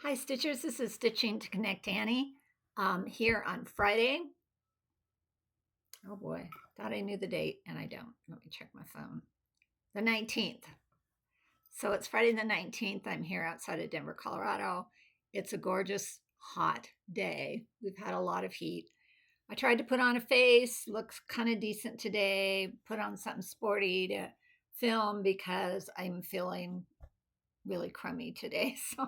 Hi, Stitchers. This is Stitching to Connect Annie here on Friday. Oh boy, thought I knew the date and I don't. Let me check my phone. The 19th. So it's Friday the 19th. I'm here outside of Denver, Colorado. It's a gorgeous, hot day. We've had a lot of heat. I tried to put on a face, looks kind of decent today, put on something sporty to film because I'm feeling really crummy today. So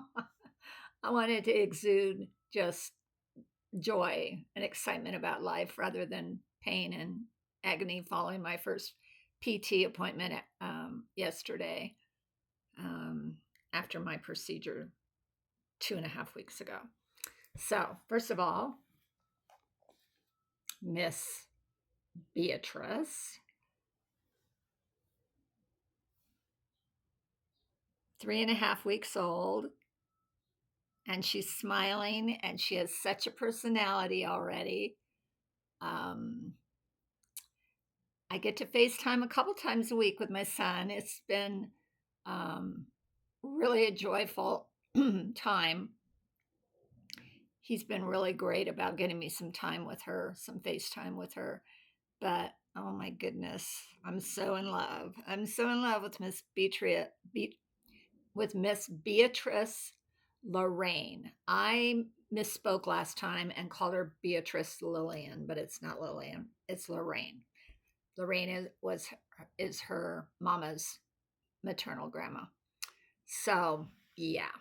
I wanted to exude just joy and excitement about life rather than pain and agony following my first PT appointment yesterday after my procedure 2.5 weeks ago. So, first of all, Miss Beatrice, 3.5 weeks old, and she's smiling and she has such a personality already. I get to FaceTime a couple times a week with my son. It's been really a joyful time. He's been really great about getting me some time with her, some FaceTime with her. But oh my goodness, I'm so in love. I'm so in love with Miss Beatrice Lorraine. I misspoke last time and called her Beatrice Lillian, but it's not Lillian. It's Lorraine. Lorraine is her mama's maternal grandma. So yeah.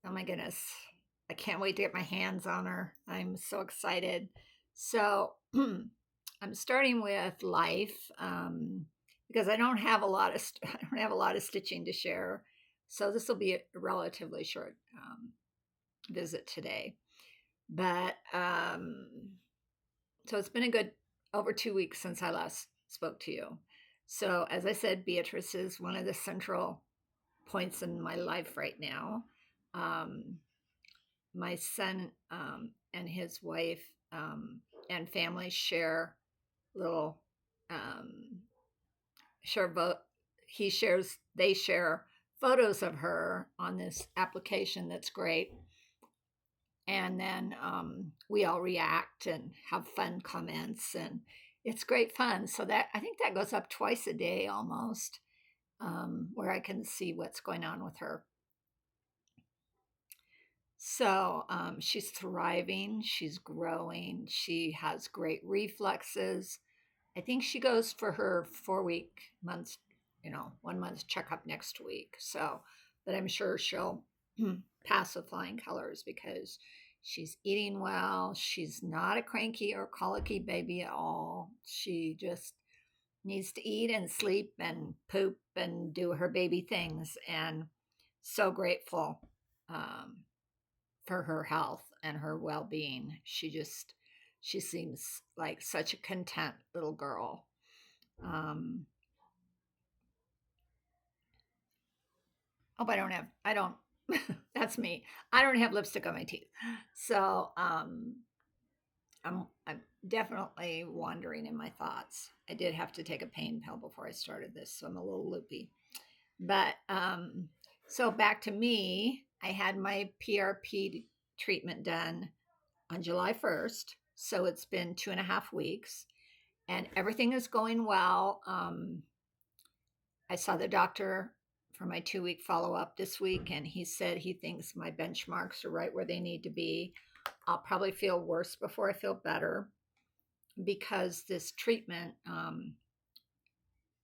Oh my goodness. I can't wait to get my hands on her. I'm so excited. So I'm starting with life because I don't have a lot of stitching to share. So this will be a relatively short visit today. But so it's been a good over 2 weeks since I last spoke to you. So as I said, Beatrice is one of the central points in my life right now. My son and his wife and family share little they share photos of her on this application that's great, and then we all react and have fun comments, and it's great fun. So that I think that goes up twice a day almost, where I can see what's going on with her. So she's thriving, she's growing, she has great reflexes. I think she goes for her 4 month, 1 month checkup next week. So, but I'm sure she'll pass with flying colors because she's eating well. She's not a cranky or colicky baby at all. She just needs to eat and sleep and poop and do her baby things. And so grateful for her health and her well-being. She seems like such a content little girl. Oh, I don't, that's me. I don't have lipstick on my teeth. So I'm definitely wandering in my thoughts. I did have to take a pain pill before I started this, so I'm a little loopy. But so back to me, I had my PRP treatment done on July 1st. So it's been 2.5 weeks and everything is going well. I saw the doctor for my 2-week follow-up this week, and he said he thinks my benchmarks are right where they need to be. I'll probably feel worse before I feel better because this treatment,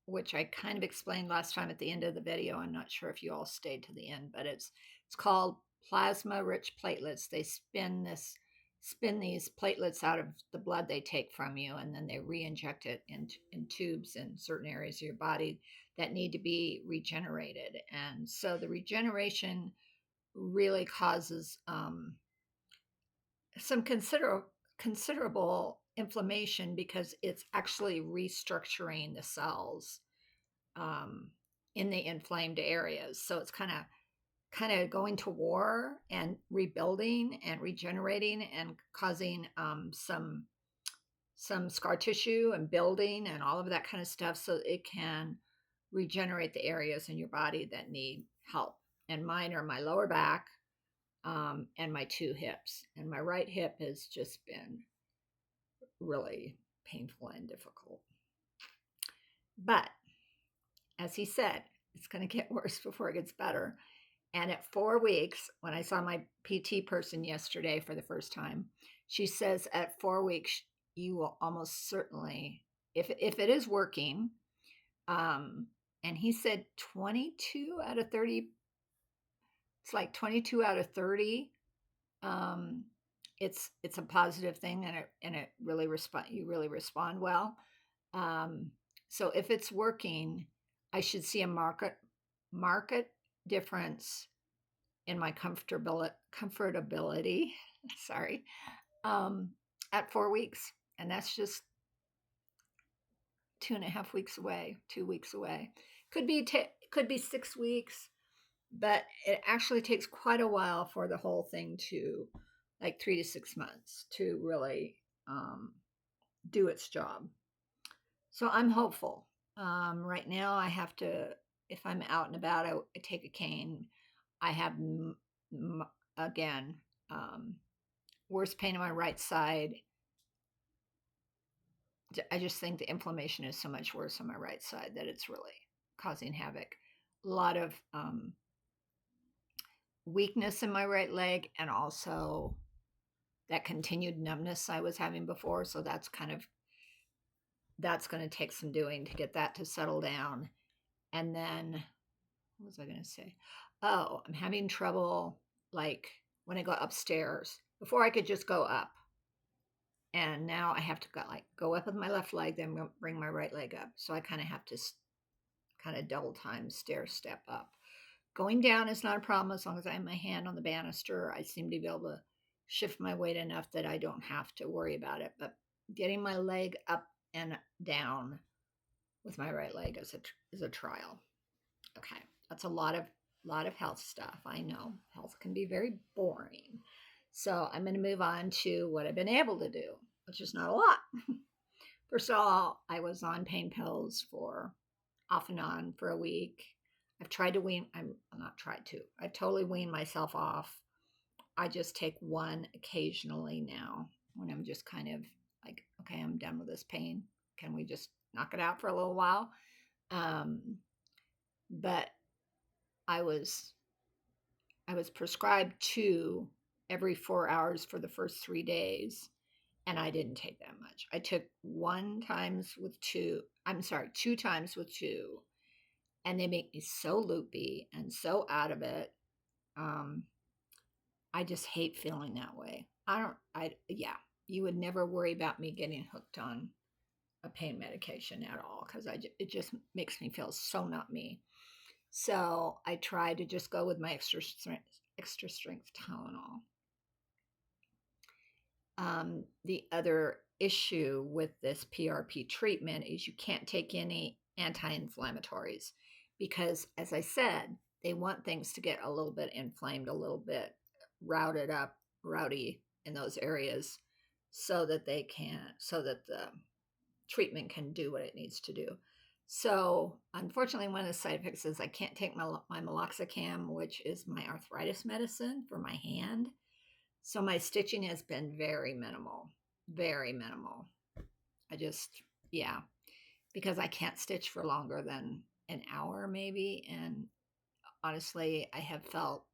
which I kind of explained last time at the end of the video, I'm not sure if you all stayed to the end, but it's called plasma-rich platelets. They spin these platelets out of the blood they take from you, and then they re-inject it in tubes in certain areas of your body that need to be regenerated. And so the regeneration really causes some considerable inflammation because it's actually restructuring the cells in the inflamed areas. So it's kind of going to war and rebuilding and regenerating and causing some scar tissue and building and all of that kind of stuff so it can regenerate the areas in your body that need help. and mine are my lower back and my 2 hips. And my right hip has just been really painful and difficult. But as he said, it's going to get worse before it gets better. And at 4 weeks, when I saw my PT person yesterday for the first time, she says at 4 weeks, you will almost certainly, if it is working, and he said 22 out of 30, it's like 22 out of 30. It's a positive thing, and it really you really respond well. So if it's working, I should see a market difference in my comfortability. Sorry, at 4 weeks, and that's just 2.5 weeks away, 2 weeks away. Could be 6 weeks, but it actually takes quite a while for the whole thing to, like 3 to 6 months, to really do its job. So I'm hopeful. Right now, I have to, if I'm out and about, I take a cane. I have, again, worse pain on my right side. I just think the inflammation is so much worse on my right side that it's really causing havoc. A lot of weakness in my right leg, and also that continued numbness I was having before. So that's going to take some doing to get that to settle down. And then, what was I going to say? Oh, I'm having trouble, like when I go upstairs. Before I could just go up. And now I have to go up with my left leg, then bring my right leg up. So I kind of have to kind of double time stair step up. Going down is not a problem as long as I have my hand on the banister. I seem to be able to shift my weight enough that I don't have to worry about it. But getting my leg up and down with my right leg is a trial. Okay, that's a lot of health stuff. I know health can be very boring. So I'm going to move on to what I've been able to do, which is not a lot. First of all, I was on pain pills for off and on for a week. I've tried to wean, I've totally weaned myself off. I just take one occasionally now when I'm just kind of like, okay, I'm done with this pain. Can we just knock it out for a little while? But I was prescribed 2 every 4 hours for the first 3 days, and I didn't take that much. I took 2 times with 2, and they make me so loopy and so out of it. I just hate feeling that way. You would never worry about me getting hooked on a pain medication at all, because it just makes me feel so not me. So I tried to just go with my extra strength Tylenol. The other issue with this PRP treatment is you can't take any anti-inflammatories because, as I said, they want things to get a little bit inflamed, a little bit rowdy in those areas so that the treatment can do what it needs to do. So unfortunately, one of the side effects is I can't take my meloxicam, which is my arthritis medicine for my hand. So my stitching has been very minimal. Because I can't stitch for longer than an hour maybe. And honestly, I have felt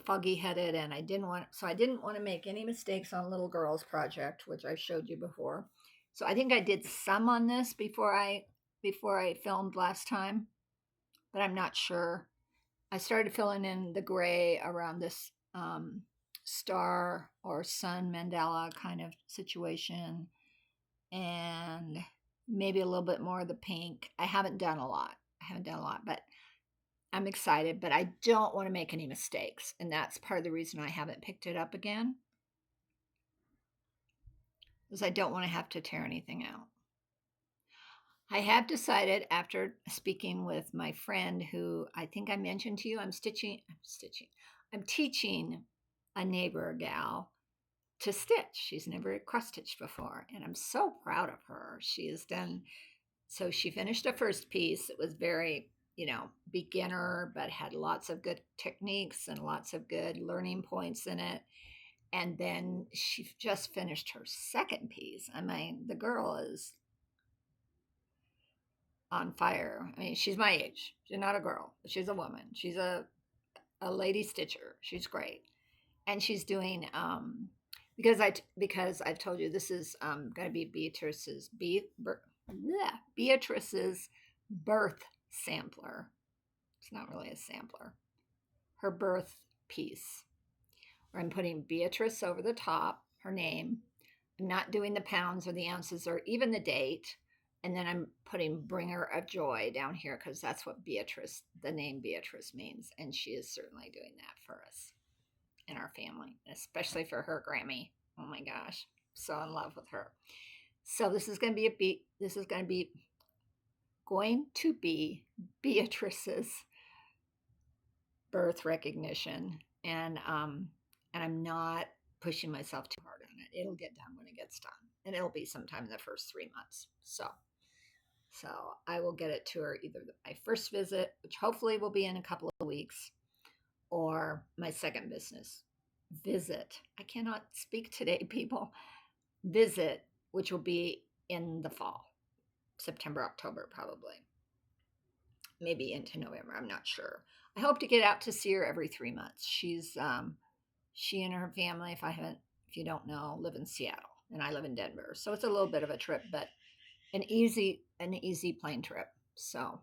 foggy-headed, and I didn't want to make any mistakes on Little Girl's project, which I showed you before. So I think I did some on this before I filmed last time, but I'm not sure. I started filling in the gray around this star or sun mandala kind of situation, and maybe a little bit more of the pink. I haven't done a lot, but I'm excited, but I don't want to make any mistakes. And that's part of the reason I haven't picked it up again, is I don't want to have to tear anything out. I have decided, after speaking with my friend who I think I mentioned to you, I'm teaching a neighbor gal to stitch. She's never cross-stitched before, and I'm so proud of her. She finished the first piece. It was very beginner, but had lots of good techniques and lots of good learning points in it. And then she just finished her second piece. I mean, the girl is on fire. I mean, she's my age. She's not a girl, but she's a woman. She's a lady stitcher. She's great. And she's doing because I've told you this is going to be Beatrice's birth sampler. It's not really a sampler. Her birth piece. Where I'm putting Beatrice over the top, her name. I'm not doing the pounds or the ounces or even the date. And then I'm putting bringer of joy down here because that's what Beatrice, the name Beatrice means. And she is certainly doing that for us in our family, especially for her Grammy. Oh my gosh, so in love with her. So this is going to be going to be Beatrice's birth recognition, and I'm not pushing myself too hard on it. It'll get done when it gets done, and it'll be sometime in the first 3 months. So I will get it to her either my first visit, which hopefully will be in a couple of weeks, or my second visit. I cannot speak today, people. Visit, which will be in the fall, September, October, probably. Maybe into November. I'm not sure. I hope to get out to see her every 3 months. She and her family, if you don't know, live in Seattle, and I live in Denver. So it's a little bit of a trip, but an easy plane trip. So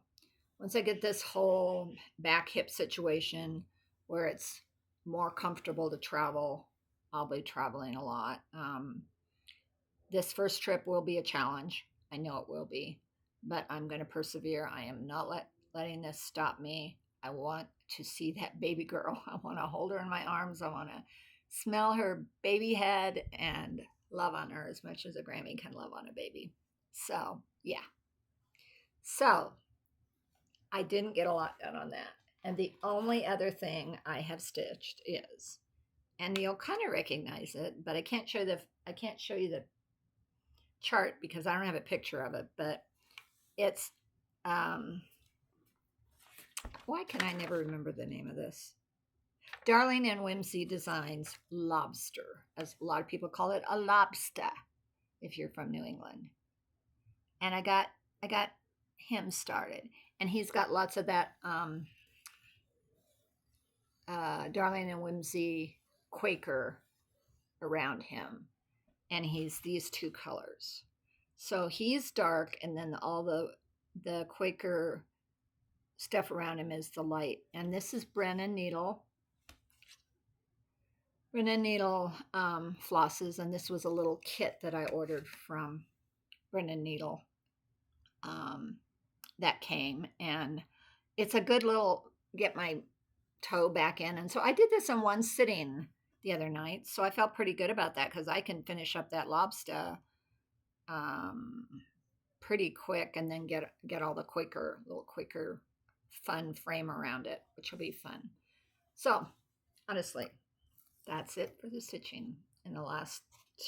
once I get this whole back hip situation where it's more comfortable to travel, I'll be traveling a lot. This first trip will be a challenge. I know it will be, but I'm going to persevere. I am not letting this stop me. I want to see that baby girl. I want to hold her in my arms. I want to smell her baby head and love on her as much as a Grammy can love on a baby. So, yeah. So, I didn't get a lot done on that. And the only other thing I have stitched is, and you'll kind of recognize it, but I can't show you the chart because I don't have a picture of it, but it's why can I never remember the name of this? Darling and Whimsy Designs Lobster, as a lot of people call it, a lobster if you're from New England. And I got him started, and he's got lots of that Darling and Whimsy Quaker around him, and he's these two colors. So he's dark, and then all the Quaker stuff around him is the light. And this is Brennan Needle flosses, and this was a little kit that I ordered from Brennan Needle that came, and it's a good little get my toe back in. And so I did this in one sitting the other night, so I felt pretty good about that because I can finish up that lobster pretty quick, and then get all the little Quaker fun frame around it, which will be fun. So honestly, that's it for the stitching in the last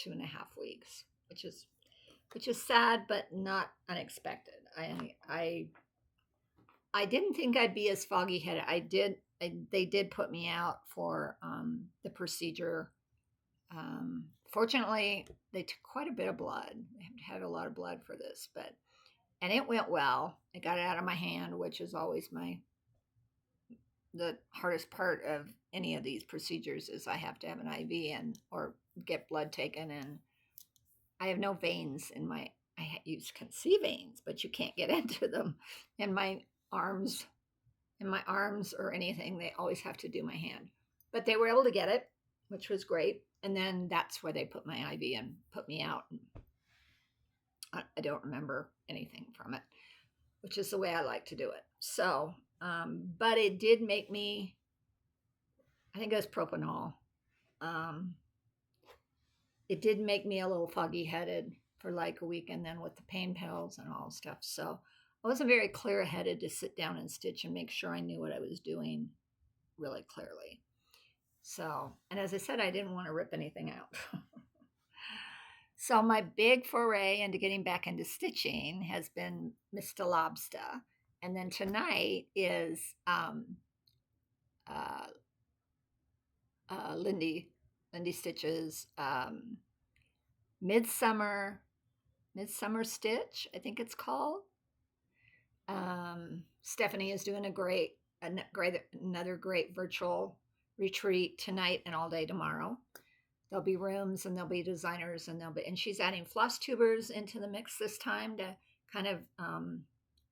2.5 weeks, which is sad but not unexpected. I didn't think I'd be as foggy headed. They did put me out for the procedure. Fortunately, they took quite a bit of blood. I had a lot of blood for this, and it went well. It got it out of my hand, which is always the hardest part of any of these procedures is I have to have an IV or get blood taken, and I have no veins in I you can see veins, but you can't get into them in my arms or anything. They always have to do my hand, but they were able to get it, which was great. And then that's where they put my IV and put me out. I don't remember anything from it, which is the way I like to do it. So, but it did make me, I think it was propanol. It did make me a little foggy headed for like a week, and then with the pain pills and all stuff. So I wasn't very clear headed to sit down and stitch and make sure I knew what I was doing really clearly. So, and as I said, I didn't want to rip anything out. So my big foray into getting back into stitching has been Mr. Lobster. And then tonight is uh, Lindy Stitch's midsummer midsummer stitch, I think it's called. Stephanie is doing another great virtual retreat tonight and all day tomorrow. There'll be rooms and there'll be designers and she's adding floss tubers into the mix this time to kind of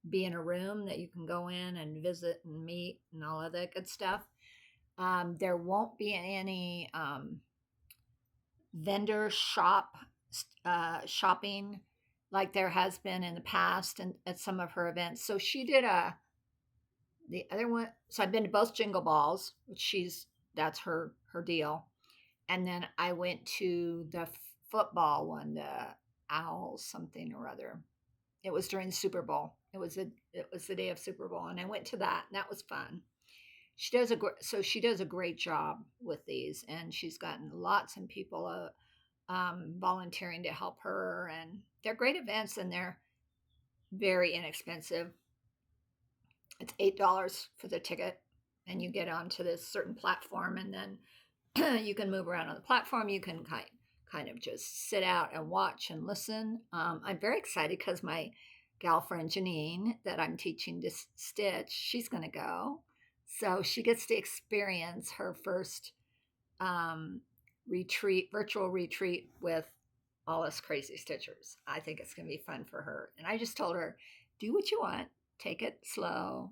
be in a room that you can go in and visit and meet and all of that good stuff. There won't be any vendor shopping like there has been in the past and at some of her events. So she did the other one. So I've been to both Jingle Balls, which that's her deal. And then I went to the football one, the Owls something or other. It was during the Super Bowl. It was the day of Super Bowl, and I went to that, and that was fun. She does a great job with these, and she's gotten lots of people volunteering to help her, and they're great events, and they're very inexpensive. It's $8 for the ticket, and you get onto this certain platform, and then you can move around on the platform. You can kind of just sit out and watch and listen. I'm very excited because my gal friend Janine that I'm teaching to stitch, she's going to go. So she gets to experience her first virtual retreat with all us crazy stitchers. I think it's going to be fun for her. And I just told her, do what you want, take it slow,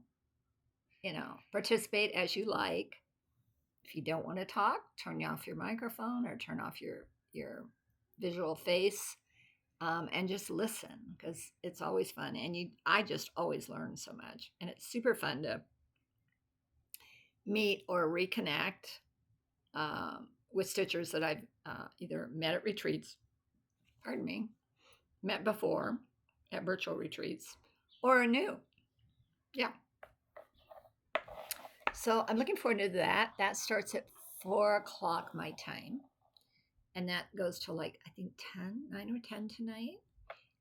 participate as you like. If you don't want to talk, turn off your microphone or turn off your visual face, and just listen, because it's always fun. And I just always learn so much, and it's super fun to meet or reconnect with stitchers that I've either met at retreats, met before at virtual retreats, or are new. Yeah. So I'm looking forward to that. That starts at 4:00 my time. And that goes to I think 9 or 10 tonight.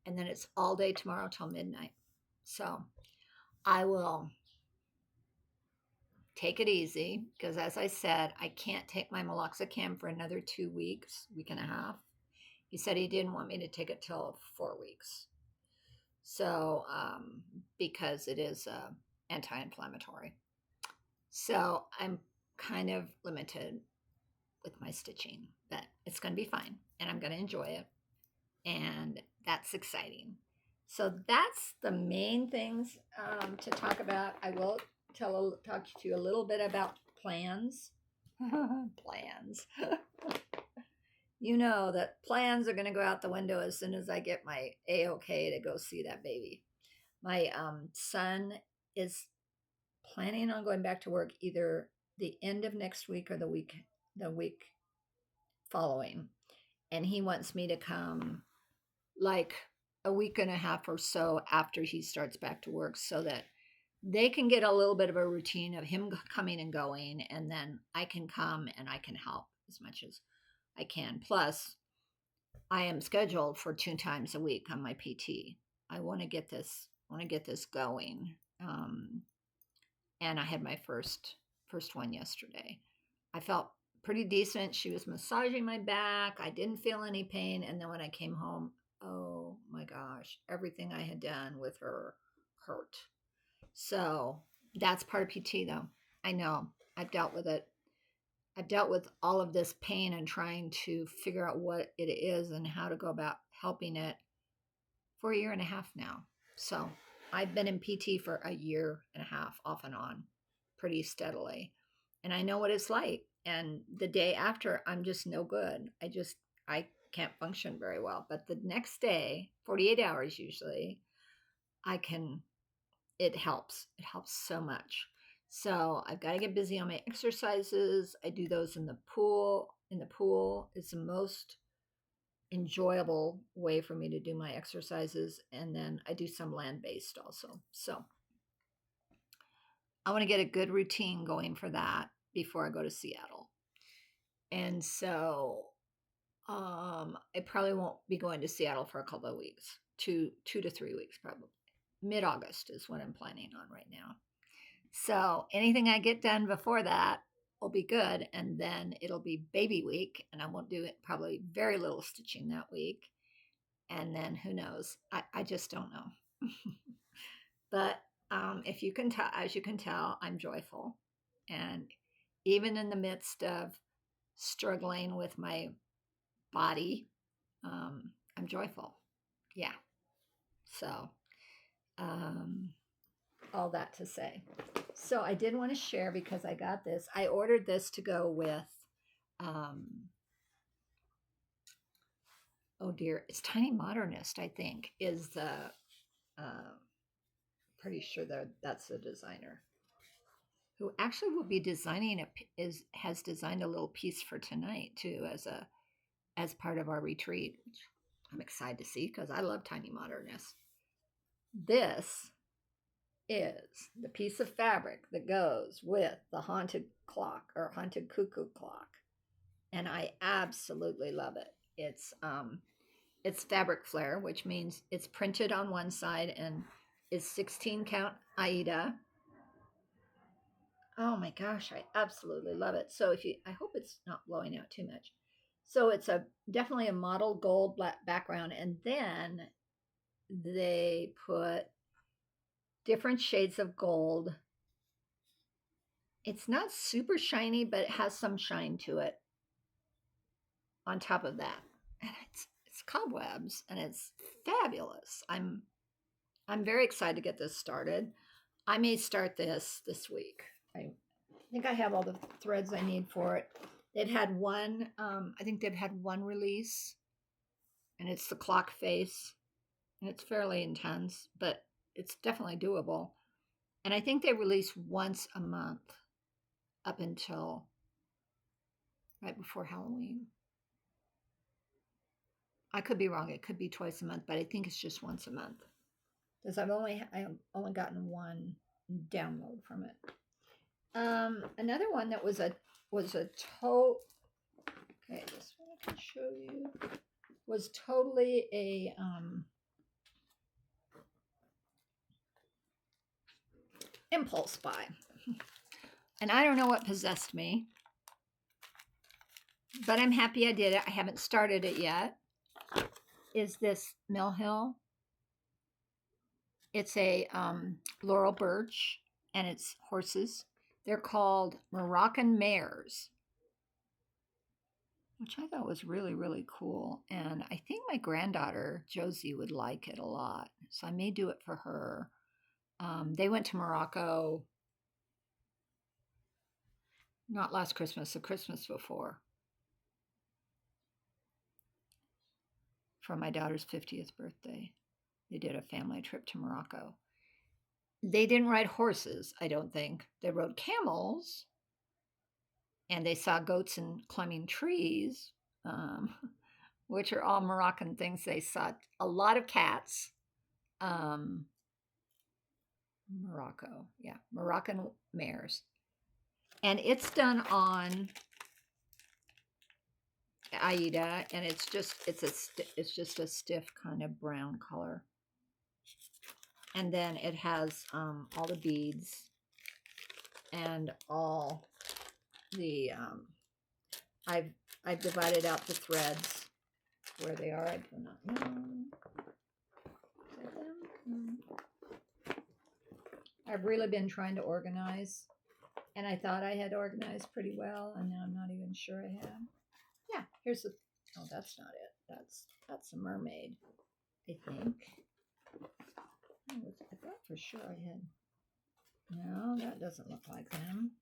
And then it's all day tomorrow till midnight. So I will take it easy because, as I said, I can't take my meloxicam for another 2 weeks, week and a half. He said he didn't want me to take it till 4 weeks. So because it is anti-inflammatory. So I'm kind of limited with my stitching, but it's going to be fine and I'm going to enjoy it. And that's exciting. So that's the main things to talk about. I will talk to you a little bit about plans. Plans. You know that plans are going to go out the window as soon as I get my A-OK to go see that baby. My son is planning on going back to work either the end of next week or the week following. And he wants me to come like a week and a half or so after he starts back to work so that they can get a little bit of a routine of him coming and going, and then I can come and I can help as much as I can. Plus, I am scheduled for 2 times a week on my PT. I want to get this going. And I had my first one yesterday. I felt pretty decent. She was massaging my back. I didn't feel any pain. And then when I came home, oh my gosh, everything I had done with her hurt. So that's part of PT though. I know. I've dealt with it. I've dealt with all of this pain and trying to figure out what it is and how to go about helping it for a year and a half now. So I've been in PT for a year and a half off and on pretty steadily. And I know what it's like. And the day after, I'm just no good. I can't function very well. But the next day, 48 hours usually, it helps. It helps so much. So I've got to get busy on my exercises. I do those in the pool. In the pool is the most enjoyable way for me to do my exercises. And then I do some land-based also. So I want to get a good routine going for that before I go to Seattle. And so I probably won't be going to Seattle for a couple of weeks, 2 to 3 weeks probably. mid-August is what I'm planning on right now. So anything I get done before that will be good. And then it'll be baby week, and I won't do it, probably very little stitching that week. And then who knows? I just don't know. But if you can tell, as you can tell, I'm joyful. And even in the midst of struggling with my body, I'm joyful. Yeah. So, all that to say. So I did want to share, because I got this. I ordered this to go with, oh dear, it's Tiny Modernist, I think, is the, pretty sure that's the designer who actually will be designing has designed a little piece for tonight too, as part of our retreat, which I'm excited to see because I love Tiny Modernist. This is the piece of fabric that goes with the haunted clock, or haunted cuckoo clock, and I absolutely love it. It's fabric flare, which means it's printed on one side and is 16 count Aida. Oh my gosh, I absolutely love it. So I hope it's not blowing out too much. So it's definitely a mottled gold black background, and then they put different shades of gold. It's not super shiny, but it has some shine to it on top of that. And it's cobwebs, and it's fabulous. I'm very excited to get this started. I may start this week. I think I have all the threads I need for it. It had one, I think they've had one release, and it's the clock face, and it's fairly intense, but it's definitely doable. And I think they release once a month up until right before Halloween. I could be wrong. It could be twice a month, but I think it's just once a month, because I've only gotten one download from it. Another one that was a toe. Okay, this one I can show you. Was totally a impulse buy, and I don't know what possessed me, but I'm happy I did it. I haven't started it yet. Is this Mill Hill? It's a laurel birch, and it's horses. They're called Moroccan mares, which I thought was really, really cool. And I think my granddaughter, Josie, would like it a lot. So I may do it for her. They went to Morocco, not last Christmas, the Christmas before, for my daughter's 50th birthday. They did a family trip to Morocco. They didn't ride horses, I don't think. They rode camels, and they saw goats and climbing trees, which are all Moroccan things. They saw a lot of cats. Morocco, yeah, Moroccan mares. And it's done on Aida, and it's just a stiff kind of brown color. And then it has all the beads and all the I've divided out the threads where they are. I do not know. I've really been trying to organize, and I thought I had organized pretty well, and now I'm not even sure I have. Yeah, here's the. Oh, that's not it. That's a mermaid, I think. I thought for sure I had. No, that doesn't look like them.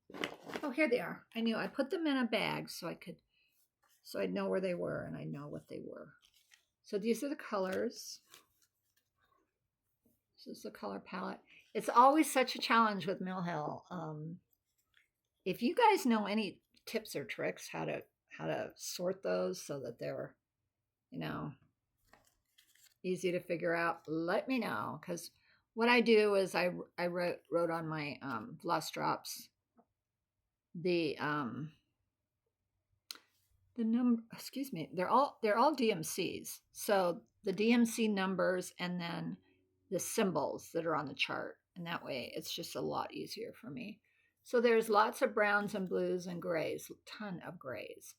Oh, here they are. I knew I put them in a bag so I'd know where they were, and I know what they were. So these are the colors. This is the color palette. It's always such a challenge with Mill Hill. If you guys know any tips or tricks how to sort those so that they're, easy to figure out, let me know. Because what I do is I wrote on my gloss drops the number. Excuse me. They're all DMCs. So the DMC numbers, and then the symbols that are on the chart. And that way it's just a lot easier for me. So there's lots of browns and blues and grays, a ton of grays.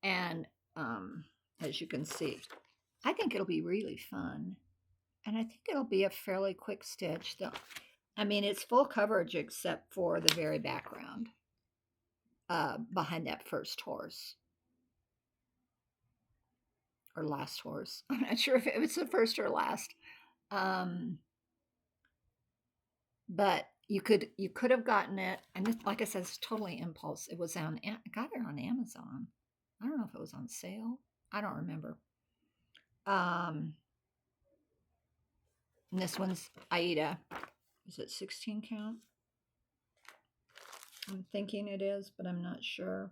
And as you can see, I think it'll be really fun. And I think it'll be a fairly quick stitch. Though, I mean, it's full coverage except for the very background behind that first horse. Or last horse. I'm not sure if it was the first or last. But you could have gotten it, and this, like I said, it's totally impulse. It was on, I got it on Amazon. I don't know if it was on sale. I don't remember. And this one's Aida. Is it 16 count? I'm thinking it is, but I'm not sure.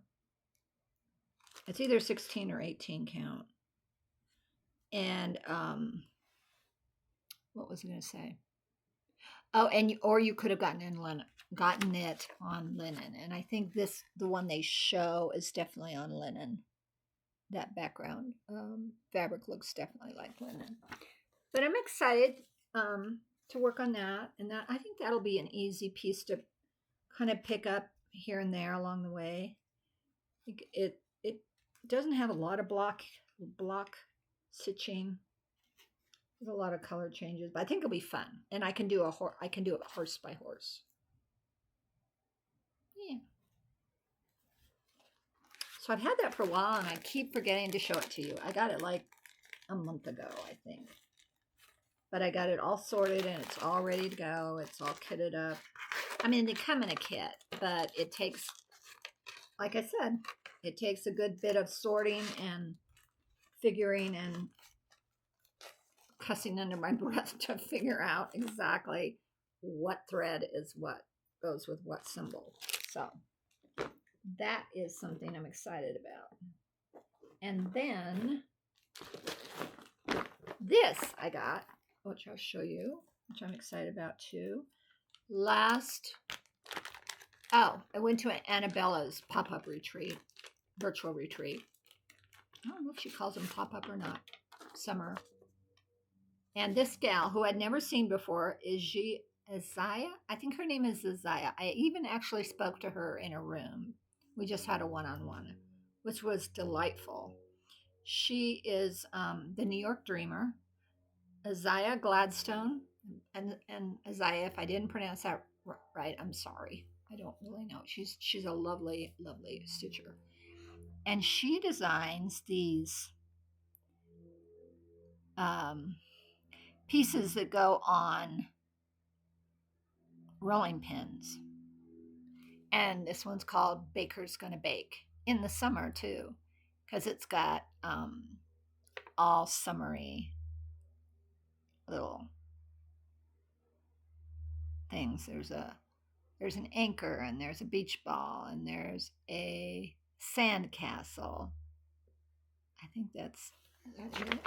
It's either 16 or 18 count. And what was I going to say? Oh, and or you could have gotten it on linen. And I think the one they show is definitely on linen. That background fabric looks definitely like linen. But I'm excited to work on that, and that I think that'll be an easy piece to kind of pick up here and there along the way. It doesn't have a lot of block stitching. There's a lot of color changes, but I think it'll be fun, and I can do it horse by horse. Yeah. So I've had that for a while, and I keep forgetting to show it to you. I got it like a month ago, I think. But I got it all sorted, and it's all ready to go. It's all kitted up. I mean, they come in a kit, but it takes, like I said, it takes a good bit of sorting and figuring and cussing under my breath to figure out exactly what thread is what goes with what symbol. So that is something I'm excited about. And then this I got, which I'll show you, which I'm excited about too. I went to Annabella's pop-up retreat, virtual retreat. I don't know if she calls them pop-up or not. Summer. And this gal, who I'd never seen before, is Isaiah. I think her name is Isaiah. I even actually spoke to her in a room. We just had a one-on-one, which was delightful. She is the New York Dreamer, Isaiah Gladstone. And Isaiah, if I didn't pronounce that right, I'm sorry. I don't really know. She's a lovely, lovely stitcher. And she designs these pieces that go on rolling pins. And this one's called Baker's Gonna Bake, in the summer too, because it's got all summery little things. There's an anchor, and there's a beach ball, and there's a sand castle. I think that's it.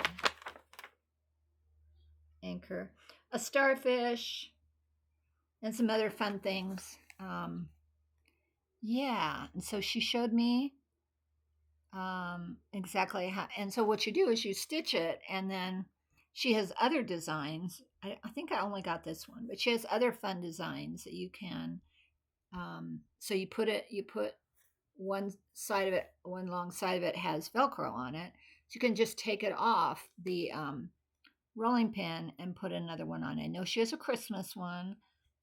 Anchor, a starfish, and some other fun things. Yeah, and so she showed me exactly how. And so what you do is you stitch it, and then she has other designs. I think I only got this one, but she has other fun designs that you can. So you put one long side of it has Velcro on it. So you can just take it off the rolling pin and put another one on. I know she has a Christmas one.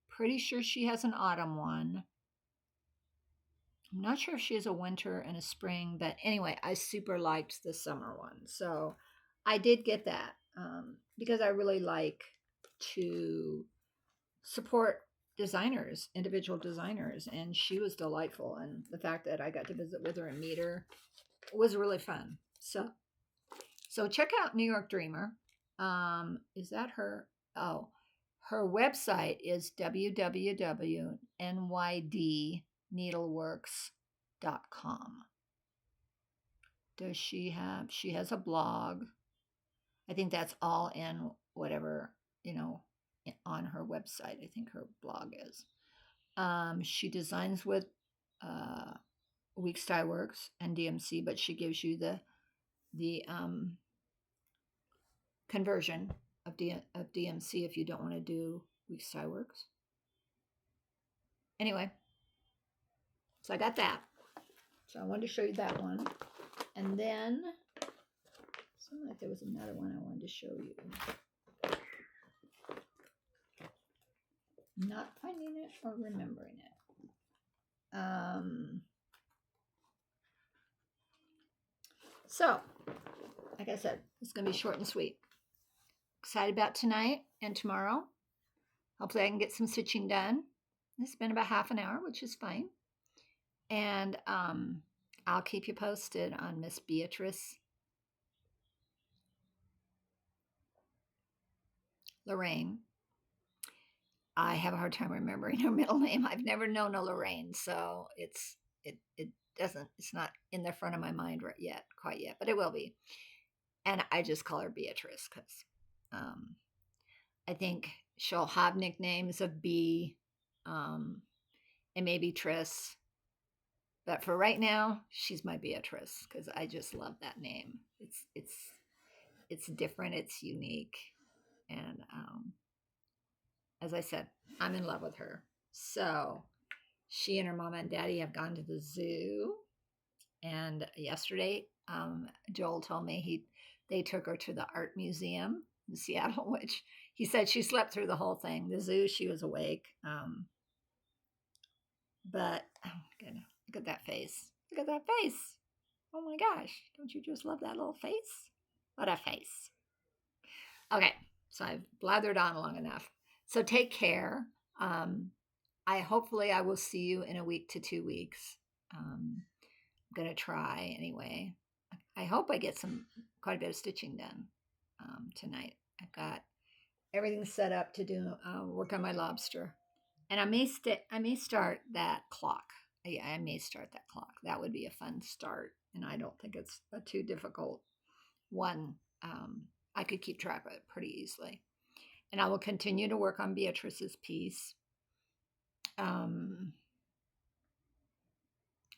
Pretty sure she has an autumn one. I'm not sure if she has a winter and a spring, but anyway, I super liked the summer one. So I did get that because I really like to support designers, individual designers, and she was delightful. And the fact that I got to visit with her and meet her was really fun. So check out New York Dreamer. Is that her? Oh, her website is www.nydneedleworks.com. She has a blog. I think that's all in whatever, on her website. I think her blog is. She designs with Weeks Dye Works and DMC, but she gives you the conversion of DMC if you don't want to do week's tie works. Anyway, so I got that. So I wanted to show you that one. And then, seemed like there was another one I wanted to show you. Not finding it or remembering it. So, like I said, it's going to be short and sweet. Excited about tonight and tomorrow. Hopefully I can get some stitching done. It's been about half an hour, which is fine. And I'll keep you posted on Miss Beatrice Lorraine. I have a hard time remembering her middle name. I've never known a Lorraine, so it's not in the front of my mind quite yet, but it will be. And I just call her Beatrice because I think she'll have nicknames of B and maybe Triss. But for right now, she's my Beatrice because I just love that name. It's different, it's unique, and as I said, I'm in love with her. So she and her mama and daddy have gone to the zoo, and yesterday, Joel told me they took her to the art museum in Seattle, which he said she slept through the whole thing. The zoo, she was awake, but oh my goodness. Look at that face. Look at that face. Oh my gosh. Don't you just love that little face? What a face. Okay. So I've blathered on long enough. So take care. Hopefully I will see you in a week to 2 weeks. I'm going to try anyway. I hope I get quite a bit of stitching done tonight. I've got everything set up to do work on my lobster. And I may start that clock. I may start that clock. That would be a fun start, and I don't think it's a too difficult one. I could keep track of it pretty easily. And I will continue to work on Beatrice's piece.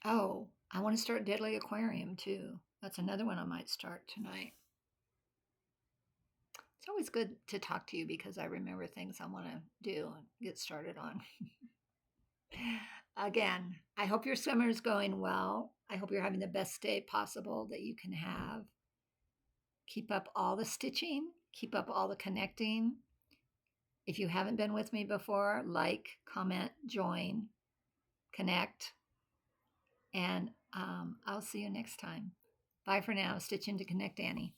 Oh, I want to start Deadly Aquarium too. That's another one I might start tonight. It's always good to talk to you because I remember things I want to do and get started on. Again, I hope your summer is going well. I hope you're having the best day possible that you can have. Keep up all the stitching. Keep up all the connecting. If you haven't been with me before, like, comment, join, connect. And I'll see you next time. Bye for now. Stitching to Connect Annie.